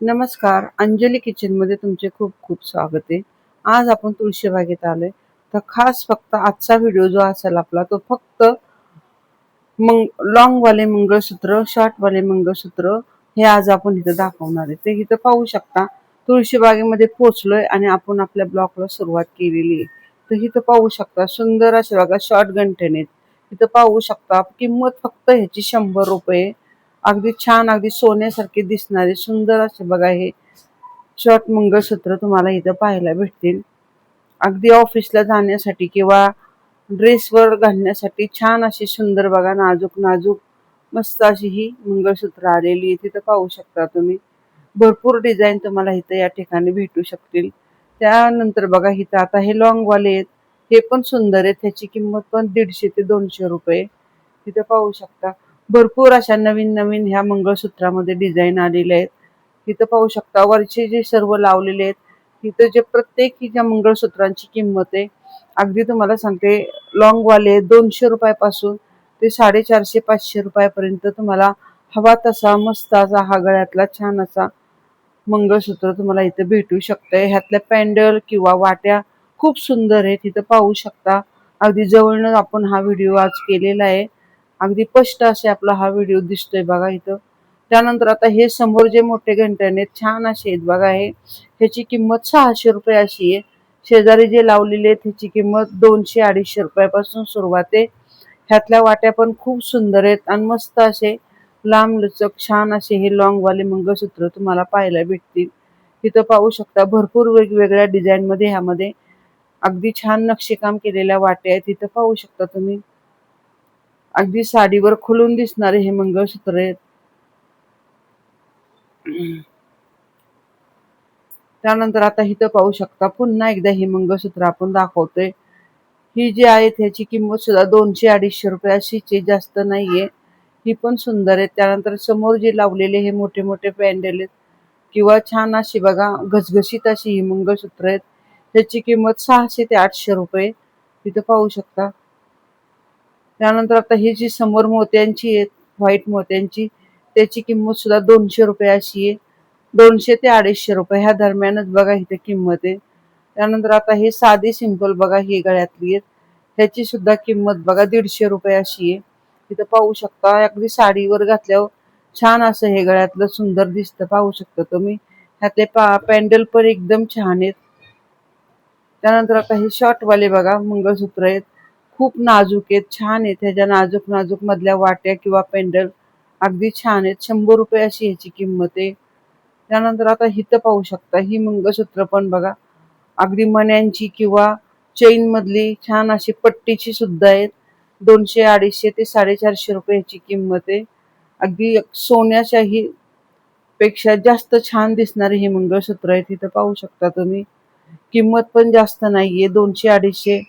नमस्कार, अंजली किचनमध्ये तुमचे खूप खूप स्वागत आहे. आज आपण तुळशीबागेत आलोय. तर खास फक्त आजचा व्हिडिओ जो असेल आपला तो फक्त लॉंग वाले मंगळसूत्र, शॉर्ट वाले मंगळसूत्र हे आज आपण इथं दाखवणार आहे. ते इथं पाहू शकता. तुळशीबागेमध्ये पोहोचलोय आणि आपण आपल्या ब्लॉगला सुरुवात केलेली आहे. तर इथं पाहू शकता सुंदर असे बघा शॉर्ट गंठण आहेत. इथं पाहू शकता किंमत फक्त ह्याची 100 रुपये. अगदी छान अगदी सोन्यासारखे दिसणारे सुंदर असे बघा हे शॉर्ट मंगळसूत्र तुम्हाला इथं पाहायला भेटतील. अगदी ऑफिसला जाण्यासाठी किंवा ड्रेसवर घालण्यासाठी छान अशी सुंदर बघा नाजूक नाजूक मस्त अशी ही मंगळसूत्र आलेली आहे. तिथं पाहू शकता तुम्ही भरपूर डिझाईन तुम्हाला इथं या ठिकाणी भेटू शकतील. त्यानंतर बघा इथं आता हे लॉंग वाले आहेत. हे पण सुंदर आहेत. त्याची किंमत पण 150 ते 200 रुपये. तिथं पाहू शकता भरपूर अशा नवीन नवीन ह्या मंगळसूत्रामध्ये डिझाईन आलेल्या आहेत. तिथं पाहू शकता वरचे जे सर्व लावलेले आहेत. तिथं जे प्रत्येक ज्या मंगळसूत्रांची किंमत आहे अगदी तुम्हाला सांगते लॉंग वाले 200 रुपयापासून ते 450-500 रुपयापर्यंत तुम्हाला हवा तसा मस्त असा हा गळ्यातला छान असा मंगळसूत्र तुम्हाला इथे भेटू शकतंय. ह्यातल्या पॅन्डल किंवा वाट्या खूप सुंदर आहे. तिथं पाहू शकता अगदी जवळनं आपण हा व्हिडिओ आज केलेला आहे. अगदी स्पष्ट असे आपला हा व्हिडिओ दिसतोय बघा इथं. त्यानंतर आता हे समोर जे मोठे घंटण आहेत छान असे आहेत बघा हे. ह्याची किंमत 600 रुपये अशी आहे. शेजारी जे लावलेले आहेत ह्याची किंमत 200-250 रुपयापासून सुरुवात आहे. ह्यातल्या वाट्या पण खूप सुंदर आहेत आणि मस्त असे लांब लचक छान असे हे लॉंग वाले मंगळसूत्र तुम्हाला पाहायला भेटतील. तिथं पाहू शकता भरपूर वेगवेगळ्या डिझाईन मध्ये ह्यामध्ये अगदी छान नक्षीकाम केलेल्या वाट्या आहेत. तिथं पाहू शकता तुम्ही अगदी साडीवर खुलून दिसणारे हे मंगळसूत्र आहेत. त्यानंतर आता इथं पाहू शकता पुन्हा एकदा हे मंगळसूत्र आपण दाखवतोय. ही जी आहे त्याची किंमत सुद्धा 200-250 रुपये अशीच आहे, जास्त नाहीये. ही पण सुंदर आहे. त्यानंतर समोर जे लावलेले हे मोठे मोठे पॅन्डल आहेत किंवा छान अशी बघा घसघशीत अशी ही मंगळसूत्र आहेत. त्याची किंमत 600 ते 800 रुपये. तिथं पाहू शकता. त्यानंतर आता ही जी समोर मोत्यांची आहेत व्हाईट मोत्यांची त्याची किंमत सुद्धा 200 रुपये अशी आहे. 200 ते 250 रुपये ह्या दरम्यानच बघा इथे किंमत आहे. त्यानंतर आता हे साधी सिंपल बघा ही गळ्यातली आहेत. त्याची सुद्धा किंमत बघा 150 रुपये अशी आहे. तिथं पाहू शकता अगदी साडीवर घातल्यावर छान असं हे गळ्यातलं सुंदर दिसतं पाहू शकता तुम्ही. ह्यातले पॅन्डल पण एकदम छान आहेत. त्यानंतर आता हे शॉर्ट वाले बघा मंगळसूत्र आहेत. खूप नाजूक आहेत, छान आहेत. ह्याच्या नाजूक नाजूक मधल्या वाट्या किंवा पेंडल अगदी छान आहेत. 100 रुपये अशी ह्याची किंमत आहे. त्यानंतर आता इथं पाहू शकता ही मंगळसूत्र पण बघा अगदी मण्यांची किंवा चैन मधली छान अशी पट्टीची सुद्धा आहेत. 200-250 ते 450 रुपये ह्याची किंमत आहे. अगदी सोन्याच्याही पेक्षा जास्त छान दिसणारे हे मंगळसूत्र आहे. तिथं पाहू शकता तुम्ही किंमत पण जास्त नाहीये. 200-250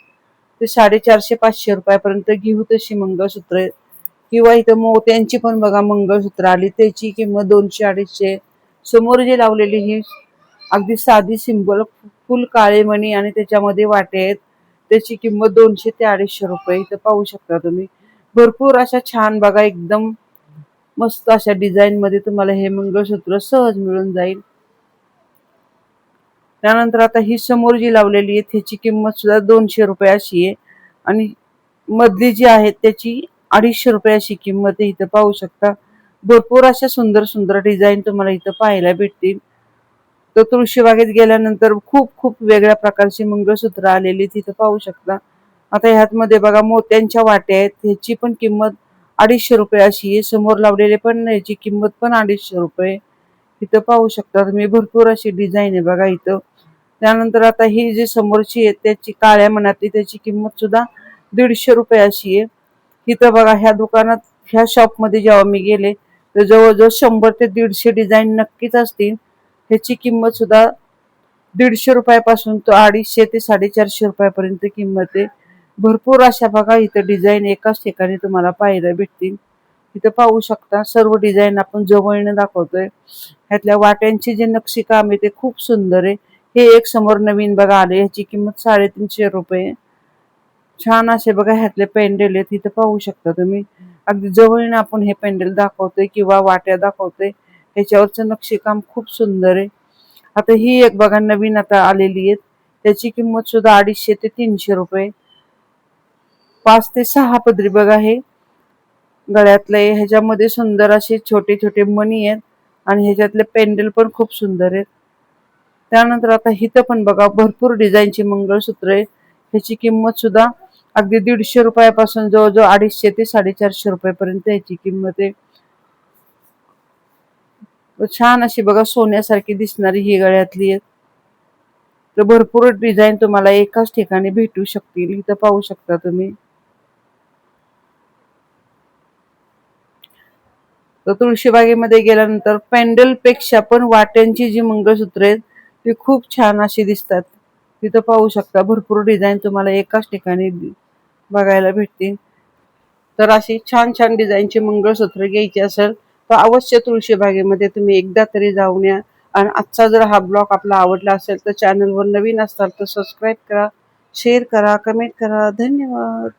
ते 450-500 रुपयापर्यंत घेऊ तशी मंगळसूत्र आहेत. किंवा इथं मोत्यांची पण बघा मंगळसूत्र आली त्याची किंमत 200-250. समोर जे लावलेली ही अगदी साधी सिंपल फुल काळे मणी आणि त्याच्यामध्ये वाटे आहेत. त्याची किंमत 200 ते 250 रुपये. इथं पाहू शकता तुम्ही भरपूर अशा छान बघा एकदम मस्त अशा डिझाईन मध्ये तुम्हाला हे मंगळसूत्र सहज मिळून जाईल. त्यानंतर आता ही समोर जी लावलेली आहे त्याची किंमत सुद्धा 200 रुपये अशी आहे आणि मधली जी आहे त्याची 250 रुपये अशी किंमत आहे. इथं पाहू शकता भरपूर अशा सुंदर सुंदर डिझाईन तुम्हाला इथं पाहायला भेटतील. तर तुळशीबागेत गेल्यानंतर खूप खूप वेगळ्या प्रकारची मंगळसूत्र आलेली तिथं पाहू शकता. आता ह्यात मध्ये बघा मोत्यांच्या वाट्या आहेत. ह्याची पण किंमत 250 रुपये अशी आहे. समोर लावलेले पण ह्याची किंमत पण 250 रुपये. इथं पाहू शकता तुम्ही भरपूर अशी डिझाईन आहे बघा इथं. त्यानंतर आता ही जी समोरची आहे त्याची काळ्या मनातली त्याची किंमत सुद्धा 150 रुपये अशी आहे. इथं बघा ह्या दुकानात ह्या शॉप मध्ये जेव्हा मी गेले तर जवळजवळ 100 ते 150 डिझाईन नक्कीच असतील. ह्याची किंमत सुद्धा 150 रुपयापासून तो 250 ते 450 रुपयापर्यंत किंमत आहे. भरपूर अशा बघा इथं डिझाईन एकाच ठिकाणी तुम्हाला पाहायला भेटतील. इथं पाहू शकता सर्व डिझाईन आपण जवळने दाखवतोय. ह्यातल्या वाट्यांची जे नक्षीकाम आहे ते खूप सुंदर आहे. हे एक समोर नवीन बघा आले ह्याची किंमत 350 रुपये. छान असे बघा ह्यातले पेंडल आहेत. इथं पाहू शकता तुम्ही अगदी जवळने आपण हे पेंडल दाखवतोय किंवा वाट्या दाखवतोय. ह्याच्यावरचं नक्षीकाम खूप सुंदर आहे. आता ही एक बघा नवीन आता आलेली आहे. त्याची किंमत सुद्धा 250 ते 300 रुपये. 5 ते 6 पदरी बघा हे गळ्यातले. ह्याच्यामध्ये सुंदर असे छोटे छोटे मणी आहेत आणि ह्याच्यातले पेंडल पण खूप सुंदर आहेत. त्यानंतर आता इथं पण बघा भरपूर डिझाईनची मंगळसूत्र आहे. ह्याची किंमत सुद्धा अगदी 150 रुपयापासून जवळजवळ 250 ते 450 रुपयापर्यंत ह्याची किंमत आहे. छान अशी बघा सोन्यासारखी दिसणारी ही गळ्यातली आहे. तर भरपूर डिझाईन तुम्हाला एकाच ठिकाणी भेटू शकतील. इथं पाहू शकता तुम्ही. तर तुळशीबागेमध्ये गेल्यानंतर पेंडल पेक्षा पण वाट्यांची जी मंगळसूत्र आहेत ती खूप छान अशी दिसतात. तिथं पाहू शकता भरपूर डिझाईन तुम्हाला एकाच ठिकाणी बघायला भेटतील. तर अशी छान छान डिझाईनची मंगळसूत्र घ्यायची असेल तर अवश्य तुळशीबागेमध्ये तुम्ही एकदा तरी जाऊन या. आणि आजचा जर हा ब्लॉग आपला आवडला असेल तर चॅनलवर नवीन असाल तर सबस्क्राईब करा, शेअर करा, कमेंट करा. धन्यवाद.